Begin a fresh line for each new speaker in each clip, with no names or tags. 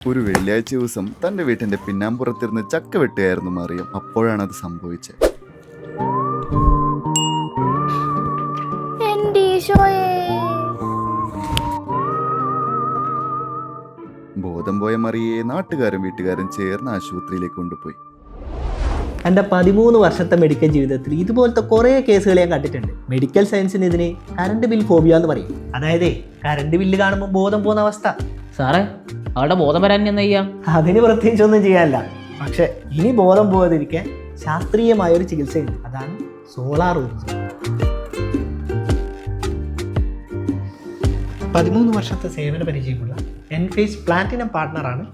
ഒരു വെള്ളിയാഴ്ച ദിവസം തന്റെ വീട്ടിന്റെ പിന്നാമ്പുറത്തിരുന്ന് ചക്ക വെട്ടുകയായിരുന്നു മറിയം. അപ്പോഴാണ് അത് സംഭവിച്ചത്. ബോധം പോയ മറിയയെ നാട്ടുകാരും വീട്ടുകാരും ചേർന്ന് ആശുപത്രിയിലേക്ക് കൊണ്ടുപോയി.
എൻ്റെ 13 വർഷത്തെ മെഡിക്കൽ ജീവിതത്തിൽ ഇതുപോലത്തെ കുറേ കേസുകൾ ഞാൻ കണ്ടിട്ടുണ്ട്. മെഡിക്കൽ സയൻസിന് ഇതിന് കറണ്ട് ബിൽ ഫോബിയ എന്ന് പറയും. അതായത് കറണ്ട് ബില്ല് കാണുമ്പോൾ ബോധം പോകുന്ന അവസ്ഥ.
സാറേ, അവളുടെ ബോധം വരാൻ എന്താ ചെയ്യാം?
അതിന് പ്രത്യേകിച്ചൊന്നും ചെയ്യാനില്ല. പക്ഷെ ഇനി ബോധം പോകാതിരിക്കാൻ ശാസ്ത്രീയമായൊരു ചികിത്സയുണ്ട്. അതാണ് സോളാർ ഊർജ്ജം. 13 വർഷത്തെ സേവന പരിചയമുള്ള എൻഫേസ് പ്ലാറ്റിനം പാർട്ട്ണറാണ്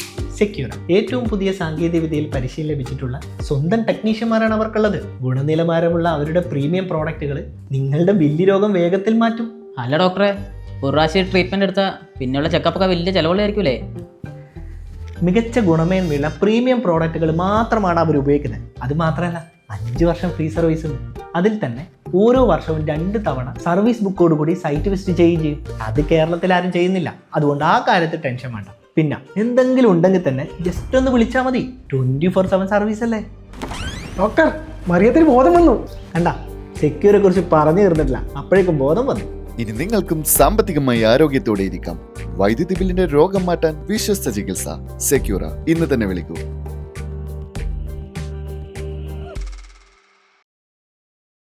സെക്യൂർ. ഏറ്റവും പുതിയ സാങ്കേതിക വിദ്യയിൽ പരിശീലനം ലഭിച്ചിട്ടുള്ള സ്വന്തം ടെക്നീഷ്യന്മാരാണ് അവർക്കുള്ളത്. ഗുണനിലവാരമുള്ള അവരുടെ പ്രീമിയം പ്രോഡക്റ്റുകൾ നിങ്ങളുടെ ബില്ല് രോഗം വേഗത്തിൽ മാറ്റും.
അല്ല ഡോക്ടറെ, ഒരു പ്രാവശ്യം ട്രീറ്റ്മെൻറ്റ് എടുത്താൽ പിന്നെയുള്ള ചെക്കപ്പൊക്കെ വലിയ ചിലവുള്ളതായിരിക്കൂലേ?
മികച്ച ഗുണമേന്മയുള്ള പ്രീമിയം പ്രോഡക്റ്റുകൾ മാത്രമാണ് അവർ ഉപയോഗിക്കുന്നത്. അത് മാത്രമല്ല, 5 വർഷം ഫ്രീ സർവീസ് ഉണ്ട്. അതിൽ തന്നെ ഓരോ വർഷവും 2 തവണ സർവീസ് ബുക്കോട് കൂടി സൈറ്റ് വിസിറ്റ് ചെയ്യുകയും ചെയ്യും. അത് കേരളത്തിൽ ആരും ചെയ്യുന്നില്ല. അതുകൊണ്ട് ആ കാര്യത്തിൽ ടെൻഷൻ വേണ്ട. പിന്നെ എന്തെങ്കിലും ഉണ്ടെങ്കിൽ തന്നെ ജസ്റ്റ് ഒന്ന് വിളിച്ചാൽ മതി. 24/7 സർവീസ് അല്ലേ.
ഡോക്ടർ, മറിയത്തിന് ബോധം വന്നു.
കണ്ട, സെക്യൂരെ കുറിച്ച് പറഞ്ഞു തീർന്നിട്ടില്ല, അപ്പോഴേക്കും ബോധം വന്നു.
ഇനി നിങ്ങൾക്കും സാമ്പത്തികമായി ആരോഗ്യത്തോടെ ഇരിക്കാം. വൈദ്യുതി ബില്ലിന്റെ രോഗം മാറ്റാൻ വിശ്വസ്ത ചികിത്സ സെക്യൂറ. ഇന്ന് തന്നെ വിളിക്കൂ.